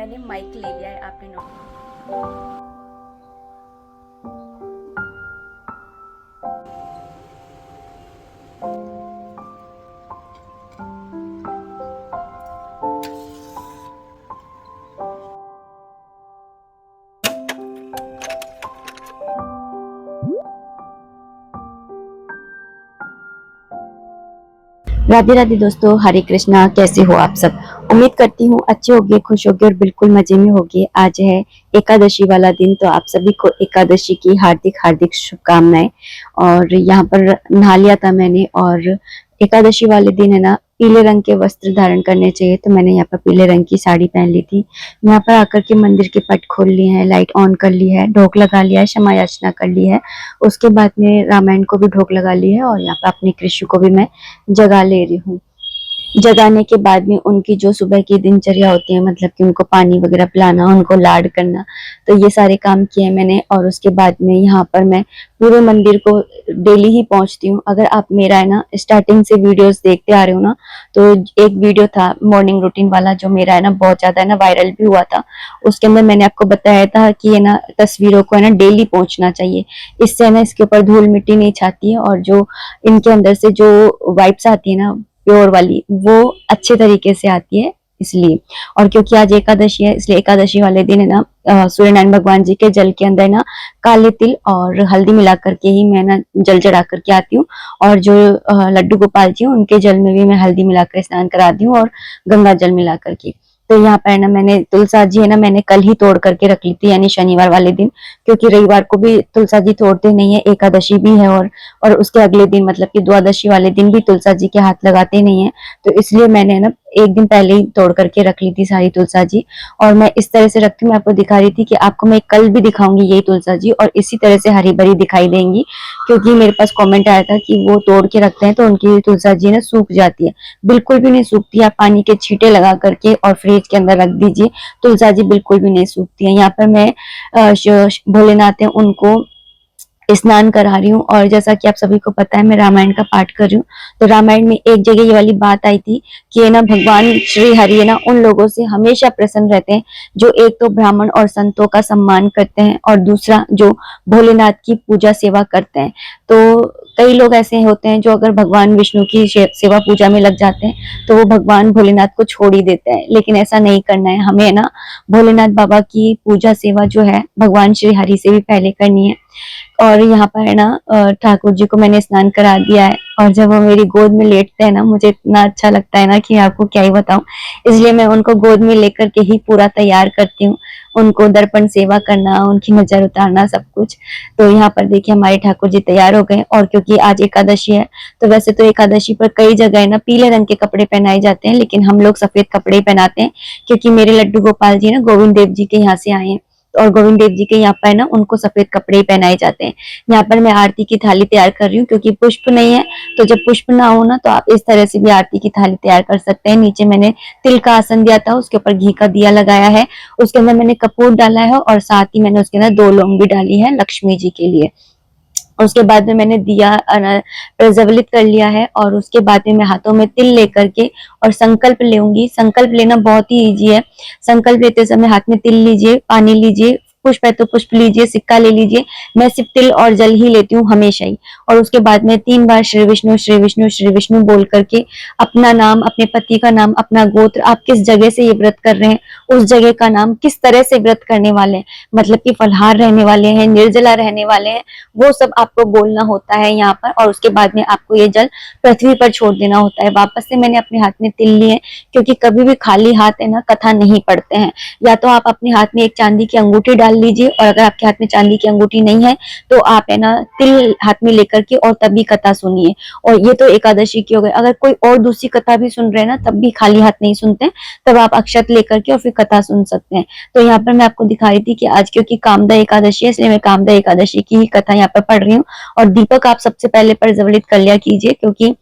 मैंने माइक ले लिया है, आपने नोट। राधे राधे दोस्तों, हरे कृष्णा। कैसे हो आप सब? उम्मीद करती हूँ अच्छे होगे, खुश होगे और बिल्कुल मजे में होगे। आज है एकादशी वाला दिन, तो आप सभी को एकादशी की हार्दिक हार्दिक शुभकामनाएं। और यहाँ पर नहा लिया था मैंने, और एकादशी वाले दिन है ना, पीले रंग के वस्त्र धारण करने चाहिए, तो मैंने यहाँ पर पीले रंग की साड़ी पहन ली थी। यहाँ पर आकर के मंदिर के पट खोल लिए हैं, लाइट ऑन कर ली है, ढोक लगा लिया है, क्षमा याचना कर ली है। उसके बाद में रामायण को भी ढोक लगा ली है, और यहाँ पर अपने कृष्ण को भी मैं जगा ले रही हूँ। जगाने के बाद में उनकी जो सुबह की दिनचर्या होती है, मतलब कि उनको पानी वगैरह पिलाना, उनको लाड करना, तो ये सारे काम किए मैंने। और उसके बाद में यहाँ पर मैं पूरे मंदिर को डेली ही पहुंचती हूँ। अगर आप मेरा है ना स्टार्टिंग से वीडियोस देखते आ रहे हो ना, तो एक वीडियो था मॉर्निंग रूटीन वाला, जो मेरा है ना बहुत ज्यादा है ना वायरल भी हुआ था। उसके अंदर मैंने आपको बताया था कि है ना तस्वीरों को है ना डेली पहुंचना चाहिए, इससे है ना इसके ऊपर धूल मिट्टी नहीं छाती है, और जो इनके अंदर से जो वाइब्स आती है ना प्योर वाली, वो अच्छे तरीके से आती है इसलिए। और क्योंकि आज एकादशी है, इसलिए एकादशी वाले दिन है ना सूर्य नारायण भगवान जी के जल के अंदर ना काले तिल और हल्दी मिला करके ही मैं ना जल चढ़ा करके आती हूँ। और जो लड्डू गोपाल जी उनके जल में भी मैं हल्दी मिलाकर स्नान कराती हूँ, और गंगा जल मिला करके। तो यहाँ पर ना मैंने तुलसा जी है ना मैंने कल ही तोड़ करके रख ली थी, यानी शनिवार वाले दिन, क्योंकि रविवार को भी तुलसा जी तोड़ते नहीं है, एकादशी भी है, और उसके अगले दिन मतलब कि द्वादशी वाले दिन भी तुलसा जी के हाथ लगाते नहीं है। तो इसलिए मैंने ना एक दिन पहले ही तोड़ करके रख ली थी सारी तुलसा जी। और मैं इस तरह से रखती हूँ, मैं आपको दिखा रही थी कि आपको मैं कल भी दिखाऊंगी यही तुलसा जी, और इसी तरह से हरी भरी दिखाई देंगी। क्योंकि मेरे पास कमेंट आया था कि वो तोड़ के रखते हैं तो उनकी तुलसा जी ना सूख जाती है। बिल्कुल भी नहीं सूखती, आप पानी के छींटे लगा करके और फ्रिज के अंदर रख दीजिए, तुलसा जी बिल्कुल भी नहीं सूखती है। यहाँ पर मैं भोलेनाथ है उनको स्नान करा रही हूँ। और जैसा कि आप सभी को पता है, मैं रामायण का पाठ कर रही हूँ। तो रामायण में एक जगह ये वाली बात आई थी कि है ना भगवान श्री हरि है ना उन लोगों से हमेशा प्रसन्न रहते हैं जो एक तो ब्राह्मण और संतों का सम्मान करते हैं, और दूसरा जो भोलेनाथ की पूजा सेवा करते हैं। तो कई लोग ऐसे होते हैं जो अगर भगवान विष्णु की सेवा पूजा में लग जाते हैं तो वो भगवान भोलेनाथ को छोड़ ही देते हैं, लेकिन ऐसा नहीं करना है हमें, है ना भोलेनाथ बाबा की पूजा सेवा जो है भगवान श्री हरि से भी पहले करनी है। और यहाँ पर है ना ठाकुर जी को मैंने स्नान करा दिया है, और जब वो मेरी गोद में लेटते हैं ना, मुझे इतना अच्छा लगता है ना कि आपको क्या ही बताऊं। इसलिए मैं उनको गोद में लेकर के ही पूरा तैयार करती हूँ, उनको दर्पण सेवा करना, उनकी नजर उतारना, सब कुछ। तो यहाँ पर देखिए हमारे ठाकुर जी तैयार हो गए। और क्योंकि आज एकादशी है, तो वैसे तो एकादशी पर कई जगह ना पीले रंग के कपड़े पहनाए जाते हैं, लेकिन हम लोग सफेद कपड़े पहनाते हैं, क्योंकि मेरे लड्डू गोपाल जी ना गोविंद देव जी के यहाँ से आए हैं, और गोविंद देव जी के यहाँ पर ना उनको सफेद कपड़े ही पहनाए जाते हैं। यहाँ पर मैं आरती की थाली तैयार कर रही हूँ, क्योंकि पुष्प नहीं है, तो जब पुष्प ना हो ना तो आप इस तरह से भी आरती की थाली तैयार कर सकते हैं। नीचे मैंने तिल का आसन दिया था, उसके ऊपर घी का दिया लगाया है, उसके अंदर मैंने कपूर डाला है, और साथ ही मैंने उसके अंदर 2 लौंग भी डाली है लक्ष्मी जी के लिए। उसके बाद में मैंने दिया प्रज्वलित कर लिया है, और उसके बाद में मैं हाथों में तिल लेकर के और संकल्प लेंगी। संकल्प लेना बहुत ही इजी है। संकल्प लेते समय हाथ में तिल लीजिए, पानी लीजिए, पुष्प है तो पुष्प लीजिए, सिक्का ले लीजिए। मैं सिर्फ तिल और जल ही लेती हूँ हमेशा ही। और उसके बाद में 3 बार श्री विष्णु श्री विष्णु श्री विष्णु बोल करके अपना नाम, अपने पति का नाम, अपना गोत्र, आप किस जगह से ये व्रत कर रहे हैं उस जगह का नाम, किस तरह से व्रत करने वाले हैं, मतलब कि फलहार रहने वाले हैं, निर्जला रहने वाले हैं, वो सब आपको बोलना होता है यहाँ पर। और उसके बाद में आपको ये जल पृथ्वी पर छोड़ देना होता है। वापस से मैंने अपने हाथ में तिल लिए, क्योंकि कभी भी खाली हाथ है ना कथा नहीं पढ़ते हैं। या तो आप अपने हाथ में एक चांदी की अंगूठी डाल लीजिए, और अगर आपके हाथ में चांदी की अंगूठी नहीं है तो आप है ना तिल हाथ में लेकर के और तभी कथा सुनिए। और ये तो एकादशी की हो गई। अगर कोई और दूसरी कथा भी सुन रहे हैं ना, तब भी खाली हाथ नहीं सुनते, तब आप अक्षत लेकर के और फिर कथा सुन सकते हैं। तो यहाँ पर मैं आपको दिखा रही थी कि आज क्योंकि कामदा एकादशी है, इसलिए मैं कामदा एकादशी की ही कथा यहाँ पर पढ़ रही हूँ। और दीपक आप सबसे पहले प्रज्वलित कर लिया कीजिए, क्योंकि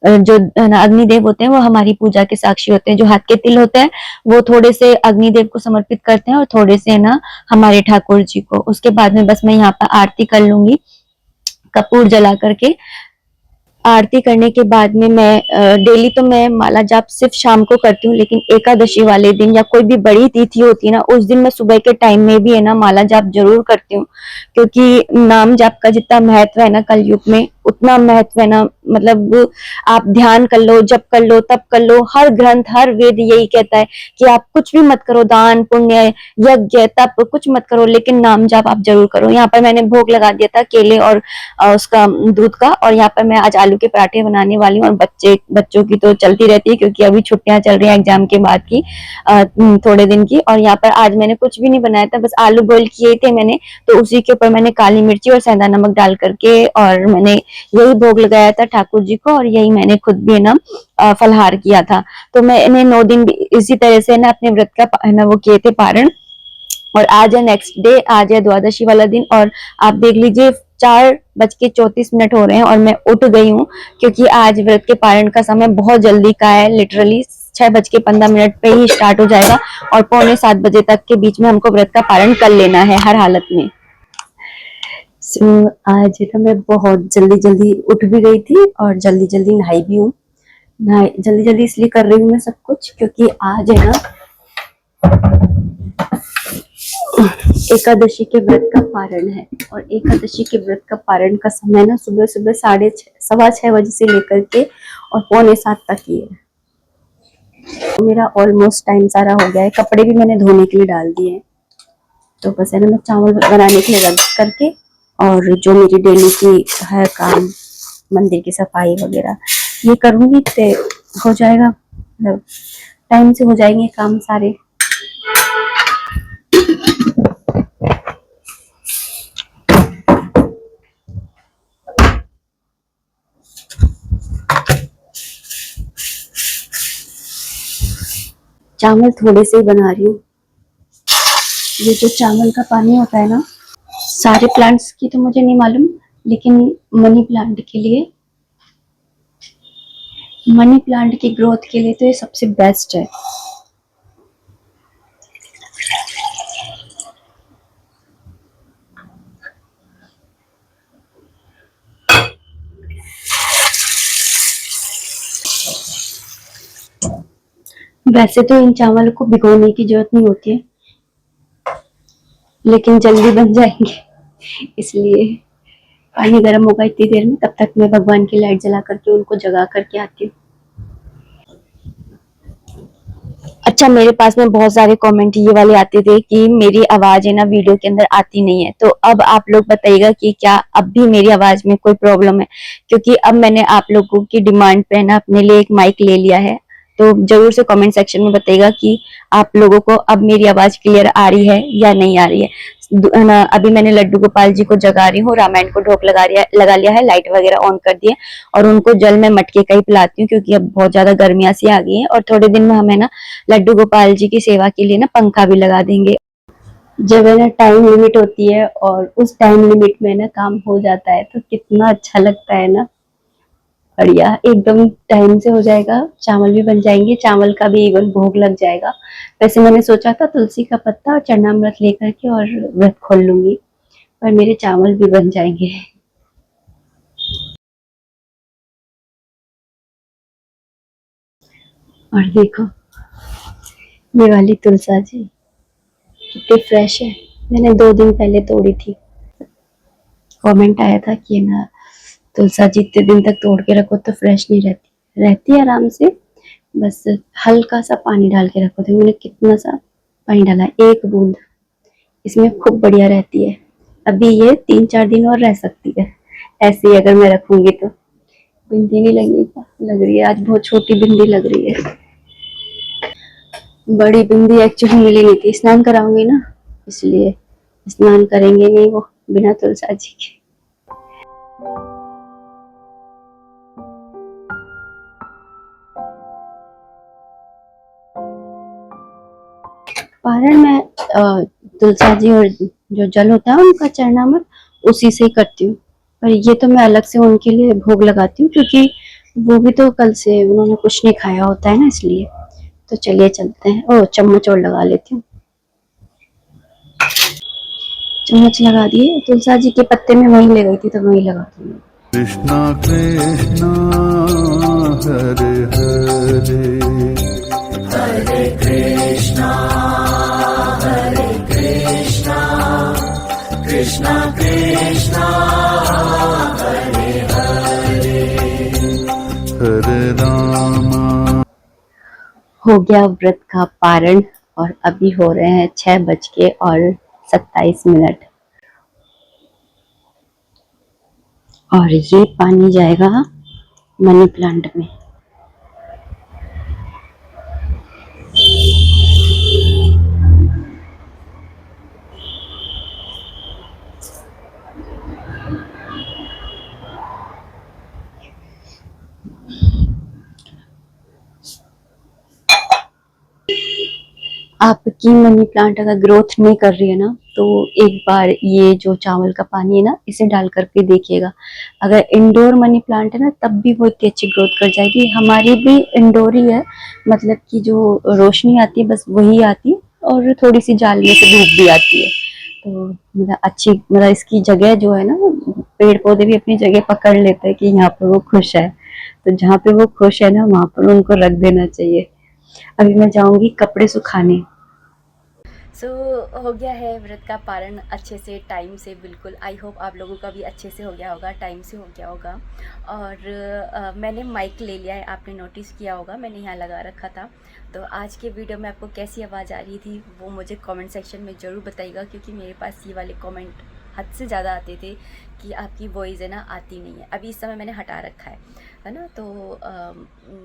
जो अग्निदेव होते हैं वो हमारी पूजा के साक्षी होते हैं। जो हाथ के तिल होते हैं वो थोड़े से अग्निदेव को समर्पित करते हैं, और थोड़े से ना हमारे ठाकुर जी को। उसके बाद में बस मैं यहाँ पर आरती कर लूंगी कपूर जला करके। आरती करने के बाद में मैं डेली तो मैं माला जाप सिर्फ शाम को करती हूँ, लेकिन एकादशी वाले दिन या कोई भी बड़ी तिथि होती है ना, उस दिन मैं सुबह के टाइम में भी है ना माला जाप जरूर करती हूँ। क्योंकि नाम जाप का जितना महत्व है ना कलयुग में, उतना महत्व है ना, मतलब आप ध्यान कर लो, जप कर लो, तप कर लो, हर ग्रंथ हर वेद यही कहता है कि आप कुछ भी मत करो, दान पुण्य यज्ञ तप कुछ मत करो, लेकिन नाम जाप आप जरूर करो। यहाँ पर मैंने भोग लगा दिया था केले और उसका दूध का, और यहाँ पर मैं आज आलू के पराठे बनाने वाली हूँ। और बच्चों की तो चलती रहती है, क्योंकि अभी छुट्टियां चल रही हैं एग्जाम के बाद की, थोड़े दिन की। और यहाँ पर आज मैंने कुछ भी नहीं बनाया था, बस आलू बॉईल किए थे मैंने, तो उसी के ऊपर मैंने काली मिर्ची और सेंधा नमक डाल करके और मैंने यही भोग लगाया था ठाकुर जी को, और यही मैंने खुद भी ना फलहार किया था। तो मैंने 9 दिन इसी तरह से ना अपने व्रत का ना वो किए थे पारण। और आज है नेक्स्ट डे, आज है द्वादशी वाला दिन, और आप देख लीजिए 4:34 हो रहे हैं और मैं उठ गई हूँ, क्योंकि आज व्रत के पारण का समय बहुत जल्दी का है। लिटरली 6:15 पे ही स्टार्ट हो जाएगा, और 6:45 तक के बीच में हमको व्रत का पारण कर लेना है हर हालत में। आज ना मैं बहुत जल्दी जल्दी उठ भी गई थी और जल्दी जल्दी नहाई भी हूँ। नहाई जल्दी जल्दी इसलिए कर रही हूँ मैं सब कुछ, क्योंकि आज है ना एकादशी के व्रत का पारण है। और एकादशी के व्रत का पारण का समय ना सुबह सुबह 6:30 से लेकर के और 6:45 तक ही है। मेरा ऑलमोस्ट टाइम सारा हो गया है, कपड़े भी मैंने धोने के लिए डाल दिए हैं। तो बस है ना मैं चावल बनाने के लिए रख करके, और जो मेरी डेली की है काम, मंदिर की सफाई वगैरह ये करूंगी तो हो जाएगा, मतलब टाइम से हो जाएंगे काम सारे। चावल थोड़े से ही बना रही हूँ। ये जो चावल का पानी होता है ना, सारे प्लांट्स की तो मुझे नहीं मालूम, लेकिन मनी प्लांट के लिए, मनी प्लांट की ग्रोथ के लिए तो ये सबसे बेस्ट है। वैसे तो इन चावल को भिगोने की जरूरत नहीं होती है, लेकिन जल्दी बन जाएंगे इसलिए पानी गर्म होगा इतनी देर में, तब तक मैं भगवान की लाइट जला करके उनको जगा करके आती हूँ। अच्छा, मेरे पास में बहुत सारे कमेंट ये वाले आते थे कि मेरी आवाज है ना वीडियो के अंदर आती नहीं है। तो अब आप लोग बताइएगा कि क्या अब भी मेरी आवाज में कोई प्रॉब्लम है, क्योंकि अब मैंने आप लोगों की डिमांड पे ना अपने लिए एक माइक ले लिया है। तो जरूर से कमेंट सेक्शन में बताइएगा कि आप लोगों को अब मेरी आवाज क्लियर आ रही है या नहीं आ रही है। अभी मैंने लड्डू गोपाल जी को जगा रही हूँ, रामायण को ढोक लगा लिया है, लाइट वगैरह ऑन कर दिए, और उनको जल में मटके का ही पिलाती हूँ, क्योंकि अब बहुत ज्यादा गर्मियां सी आ गई है। और थोड़े दिन में हमें ना लड्डू गोपाल जी की सेवा के लिए ना पंखा भी लगा देंगे। जब है ना टाइम लिमिट होती है और उस टाइम लिमिट में ना काम हो जाता है तो कितना अच्छा लगता है ना। बढ़िया, एकदम टाइम से हो जाएगा, चावल भी बन जाएंगे, चावल का भी इवन भोग लग जाएगा। वैसे मैंने सोचा था तुलसी का पत्ता और चरणामृत लेकर के और व्रत खोल लूंगी, पर मेरे चावल भी बन जाएंगे। और देखो ये वाली तुलसा जी कितनी फ्रेश है, मैंने 2 दिन पहले तोड़ी थी। कमेंट आया था कि ना तुलसा जी इतने दिन तक तोड़ के रखो तो फ्रेश नहीं रहती, रहती है आराम से, बस हल्का सा पानी डाल के रखो। तो मैंने कितना सा पानी डाला, 1 बूंद, इसमें खूब बढ़िया रहती है। अभी ये 3-4 दिन और रह सकती है ऐसे ही अगर मैं रखूंगी तो। बिंदी नहीं लगी, लग रही है आज बहुत छोटी बिंदी लग रही है। बड़ी बिंदी एक्चुअली मिली नहीं थी, स्नान कराऊंगी ना इसलिए। स्नान करेंगे नहीं वो बिना तुलसा जी के। पारण में तुलसा जी और जो जल होता है उनका चरणामृत उसी से ही करती हूँ। पर ये तो मैं अलग से उनके लिए भोग लगाती हूँ, क्योंकि वो भी तो कल से उन्होंने कुछ नहीं खाया होता है ना, इसलिए। तो चलिए चलते हैं। ओ, चम्मच और लगा लेती हूँ। चम्मच लगा दिए, तुलसा जी के पत्ते में वहीं ले गई थी तो वहीं लगा दूंगी। कृष्णा कृष्णा हरे हरे हरे कृष्णा कृष्णा कृष्णा हरे हरे हरे रामा। हो गया व्रत का पारण और अभी हो रहे हैं 6:27 और ये पानी जाएगा मनी प्लांट में। आपकी मनी प्लांट अगर ग्रोथ नहीं कर रही है ना, तो एक बार ये जो चावल का पानी है ना, इसे डाल करके देखिएगा। अगर इंडोर मनी प्लांट है ना, तब भी वो इतनी अच्छी ग्रोथ कर जाएगी। हमारी भी इंडोर ही है, मतलब कि जो रोशनी आती है बस वही आती है, और थोड़ी सी जाल में से धूप भी आती है। तो मतलब अच्छी, मतलब इसकी जगह जो है ना, पेड़ पौधे भी अपनी जगह पकड़ लेते हैं कि यहाँ पर वो खुश है। तो जहाँ पे वो खुश है ना, वहां पर उनको रख देना चाहिए। अभी मैं जाऊंगी कपड़े सुखाने। सो हो गया है व्रत का पारण अच्छे से, टाइम से, बिल्कुल। आई होप आप लोगों का भी अच्छे से हो गया होगा, टाइम से हो गया होगा। और मैंने माइक ले लिया है, आपने नोटिस किया होगा, मैंने यहाँ लगा रखा था। तो आज के वीडियो में आपको कैसी आवाज़ आ रही थी वो मुझे कमेंट सेक्शन में ज़रूर बताइएगा, क्योंकि मेरे पास ये वाले कमेंट हद से ज़्यादा आते थे कि आपकी वॉइस है ना आती नहीं है। अभी इस समय मैंने हटा रखा है ना। तो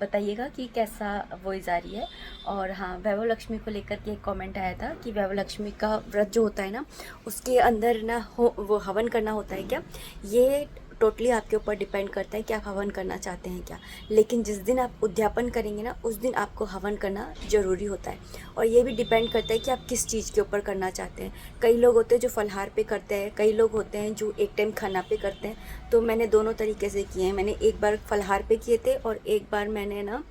बताइएगा कि कैसा वॉइस आ रही है। और हाँ, वैभव लक्ष्मी को लेकर के एक कमेंट आया था कि वैभव लक्ष्मी का व्रत जो होता है ना, उसके अंदर ना वो हवन करना होता है क्या। ये टोटली आपके ऊपर डिपेंड करता है कि आप हवन करना चाहते हैं क्या। लेकिन जिस दिन आप उद्यापन करेंगे ना, उस दिन आपको हवन करना ज़रूरी होता है। और ये भी डिपेंड करता है कि आप किस चीज़ के ऊपर करना चाहते हैं। कई लोग होते हैं जो फलाहार पे करते हैं, कई लोग होते हैं जो एक टाइम खाना पे करते हैं। तो मैंने दोनों तरीके से किए हैं। मैंने एक बार फलाहार पे किए थे और एक बार मैंने ना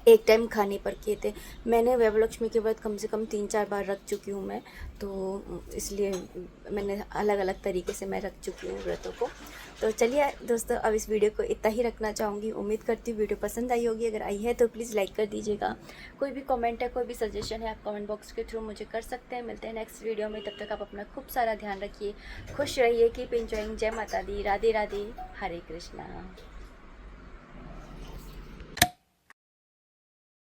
एक टाइम खाने पर किए थे। मैंने वैभव लक्ष्मी के व्रत कम से कम 3-4 बार रख चुकी हूँ मैं, तो इसलिए मैंने अलग अलग तरीके से मैं रख चुकी हूँ व्रतों को। तो चलिए दोस्तों, अब इस वीडियो को इतना ही रखना चाहूँगी। उम्मीद करती हूँ वीडियो पसंद आई होगी। अगर आई है तो प्लीज़ लाइक कर दीजिएगा। कोई भी कमेंट है, कोई भी सजेशन है, आप कमेंट बॉक्स के थ्रू मुझे कर सकते हैं। मिलते हैं नेक्स्ट वीडियो में, तब तक आप अपना खूब सारा ध्यान रखिए, खुश रहिए, कीप एंजॉइंग। जय माता दी, राधे राधे, हरे कृष्णा।